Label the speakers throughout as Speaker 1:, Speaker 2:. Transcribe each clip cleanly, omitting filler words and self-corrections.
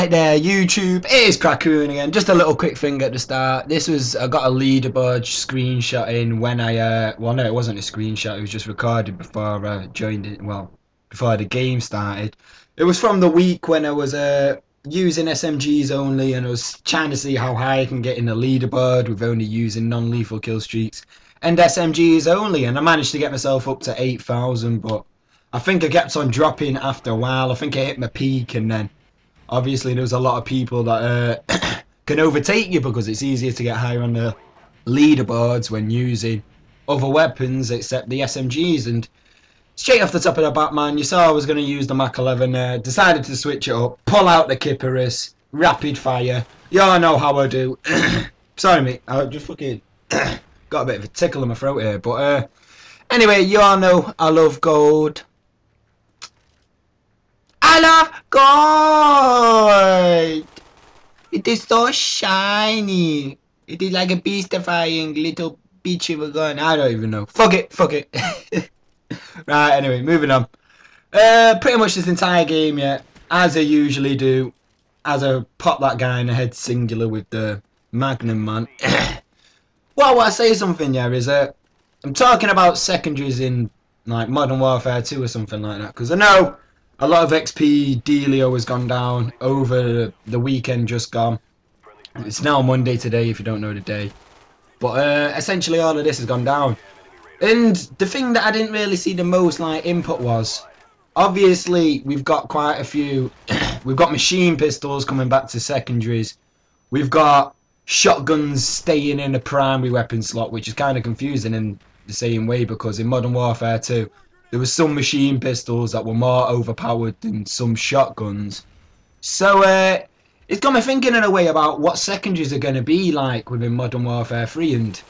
Speaker 1: Right there, YouTube, it is Crackoon again. Just a little quick thing at the start. This was, I got a leaderboard screenshot in when I, well no, it wasn't a screenshot, it was just recorded before I joined it, well, before the game started. It was from the week when I was using SMGs only, and I was trying to see how high I can get in the leaderboard with only using non-lethal kill streaks and SMGs only, and I managed to get myself up to 8,000, but I think I kept on dropping after a while. I think I hit my peak, and then obviously there's a lot of people that can overtake you because it's easier to get higher on the leaderboards when using other weapons except the SMGs. And straight off the top of the bat, man, you saw I was going to use the Mach 11, decided to switch it up, pull out the Kiparis, rapid fire. Y'all know how I do. Sorry mate, I just fucking got a bit of a tickle in my throat here, but anyway, you all know I love gold. I love gold! It is so shiny. It is like a beastifying little bitch of a gun. I don't even know. Fuck it, fuck it. Right, anyway, moving on. Pretty much this entire game, yeah, as I usually do, as I pop that guy in the head singular with the Magnum, man. Well, I say something, yeah, is I'm talking about secondaries in, like, Modern Warfare 2 or something like that, because I know a lot of XP dealio has gone down over the weekend just gone. It's now Monday today if you don't know the day. But essentially all of this has gone down. And the thing that I didn't really see the most like input was, obviously we've got quite a few, we've got machine pistols coming back to secondaries. We've got shotguns staying in a primary weapon slot, which is kind of confusing in the same way because in Modern Warfare 2, there were some machine pistols that were more overpowered than some shotguns. So it's got me thinking in a way about what secondaries are going to be like within Modern Warfare 3 and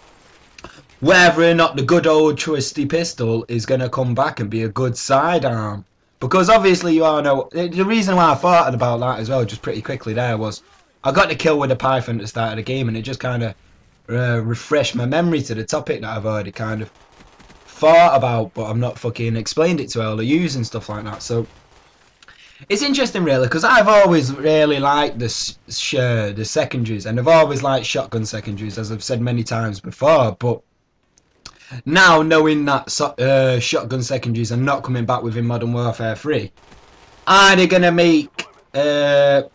Speaker 1: whether or not the good old trusty pistol is going to come back and be a good sidearm. Because obviously you all know, the reason why I thought about that as well, just pretty quickly there, was I got the kill with a Python at the start of the game and it just kind of refreshed my memory to the topic that I've already kind of thought about, but I've not fucking explained it to all the use and stuff like that. So it's interesting really, because I've always really liked the secondaries, and I've always liked shotgun secondaries, as I've said many times before. But now knowing that shotgun secondaries are not coming back within Modern Warfare 3, are they going to make the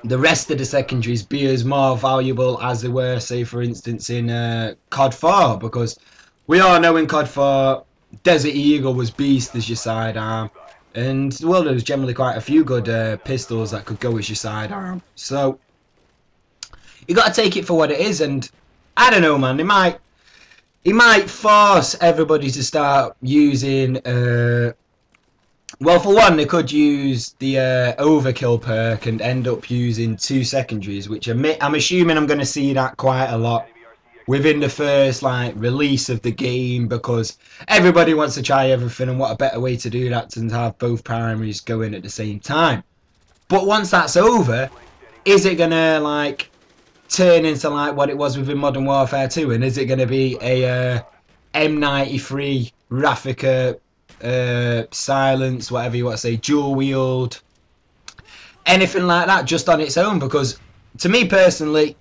Speaker 1: rest of the secondaries be as more valuable as they were, say for instance in COD 4? Because we all know in COD 4, Desert Eagle was beast as your sidearm, and well, there was generally quite a few good pistols that could go as your sidearm. So you got to take it for what it is, and I don't know, man. It might force everybody to start using. Well, for one, they could use the overkill perk and end up using 2 secondaries, which I'm assuming I'm going to see that quite a lot within the first like release of the game, because everybody wants to try everything, and what a better way to do that than to have both primaries going at the same time. But once that's over, is it gonna like turn into like what it was within Modern Warfare 2, and is it gonna be a M93 Raffica silence, whatever you want to say, dual wield, anything like that, just on its own? Because to me personally,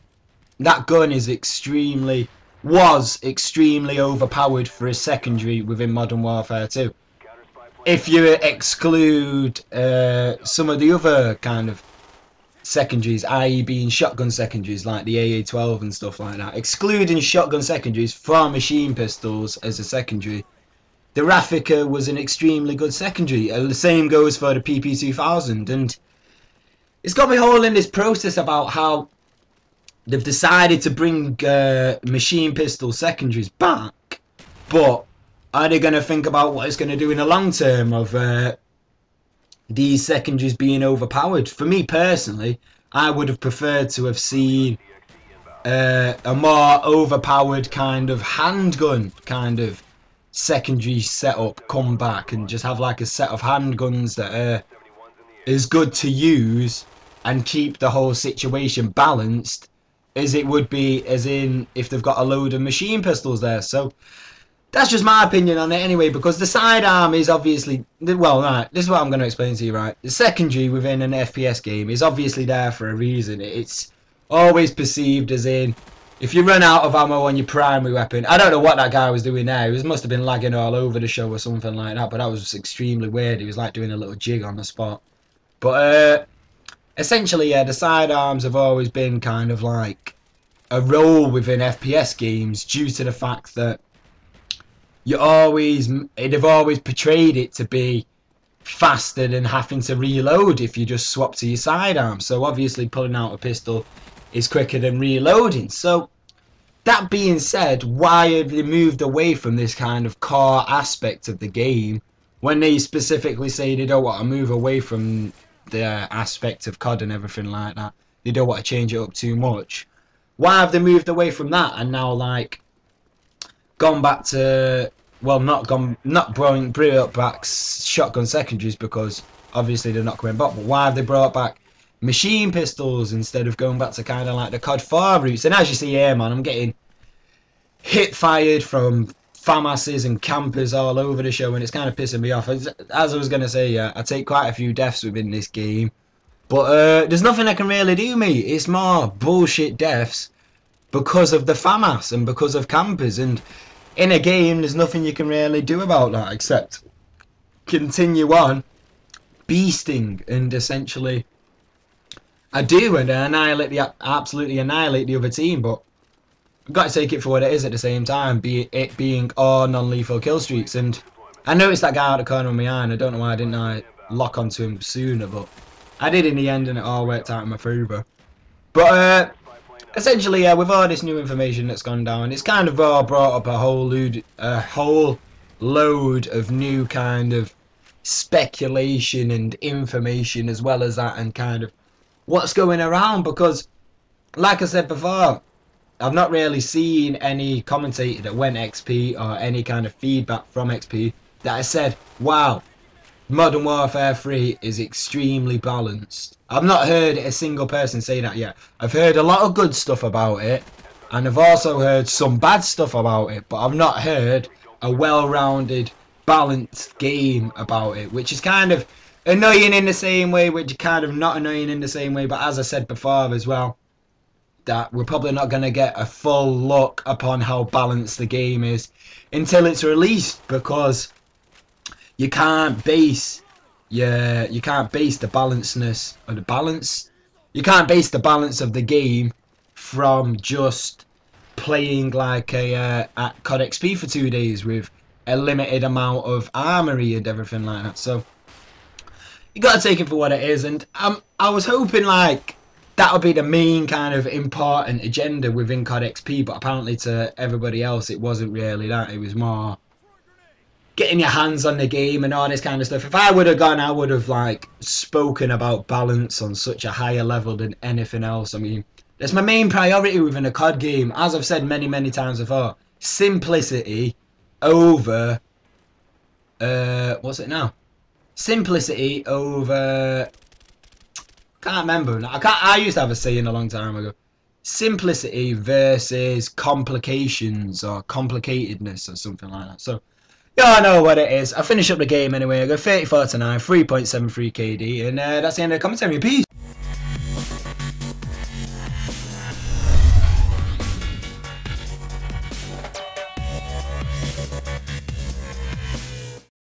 Speaker 1: that gun was extremely overpowered for a secondary within Modern Warfare 2. If you exclude some of the other kind of secondaries, i.e. being shotgun secondaries like the AA-12 and stuff like that, excluding shotgun secondaries from machine pistols as a secondary, the Raffica was an extremely good secondary. The same goes for the PP2000, and it's got me all in this process about how they've decided to bring machine pistol secondaries back, but are they going to think about what it's going to do in the long term of these secondaries being overpowered? For me personally, I would have preferred to have seen a more overpowered kind of handgun kind of secondary setup come back, and just have like a set of handguns that is good to use and keep the whole situation balanced as it would be as in if they've got a load of machine pistols there. So That's just my opinion on it anyway, because the sidearm is obviously, well, right, this is what I'm going to explain to you, right? The secondary within an FPS game is obviously there for a reason. It's always perceived as in, if you run out of ammo on your primary weapon, I don't know what that guy was doing there. He must have been lagging all over the show or something like that, but that was extremely weird. He was like doing a little jig on the spot. But essentially, yeah, the sidearms have always been kind of like a role within FPS games due to the fact that they've always portrayed it to be faster than having to reload if you just swap to your sidearm. So obviously pulling out a pistol is quicker than reloading. So that being said, why have they moved away from this kind of core aspect of the game when they specifically say they don't want to move away from the aspect of COD and everything like that? They don't want to change it up too much. Why have they moved away from that and now like gone back to, well, not brought back shotgun secondaries, because obviously they're not coming back, but why have they brought back machine pistols instead of going back to kind of like the COD 4 routes? And as you see here, man, I'm getting hit fired from FAMASs and campers all over the show, and it's kind of pissing me off. As I was going to say, yeah, I take quite a few deaths within this game, but there's nothing I can really do, mate. It's more bullshit deaths because of the FAMAS and because of campers, and in a game there's nothing you can really do about that except continue on beasting and essentially absolutely annihilate the other team. But I've got to take it for what it is at the same time, it being all non-lethal kill streaks. And I noticed that guy out of the corner of my eye, and I don't know why didn't I lock onto him sooner, but I did in the end, and it all worked out in my favour. But essentially, yeah, with all this new information that's gone down, it's kind of all brought up a whole load of new kind of speculation and information as well as that, and kind of what's going around, because like I said before, I've not really seen any commentator that went XP or any kind of feedback from XP that has said, wow, Modern Warfare 3 is extremely balanced. I've not heard a single person say that yet. I've heard a lot of good stuff about it, and I've also heard some bad stuff about it, but I've not heard a well-rounded, balanced game about it, which is kind of annoying in the same way, which is kind of not annoying in the same way. But as I said before as well, that we're probably not going to get a full look upon how balanced the game is until it's released, because you can't base the balancedness or the balance. You can't base the balance of the game from just playing like at COD XP for 2 days with a limited amount of armory and everything like that. So you got to take it for what it is, and I was hoping like that would be the main kind of important agenda within COD XP, but apparently to everybody else it wasn't really that. It was more getting your hands on the game and all this kind of stuff. If I would have gone, I would have like spoken about balance on such a higher level than anything else. I mean, that's my main priority within a COD game, as I've said many times before. Simplicity over what's it now? Simplicity over, can't remember. I used to have a saying a long time ago. Simplicity versus complications or complicatedness or something like that. So yeah, I know what it is. I finish up the game anyway. I go 34 to 9, 3.73 KD, and that's the end of the commentary. Peace.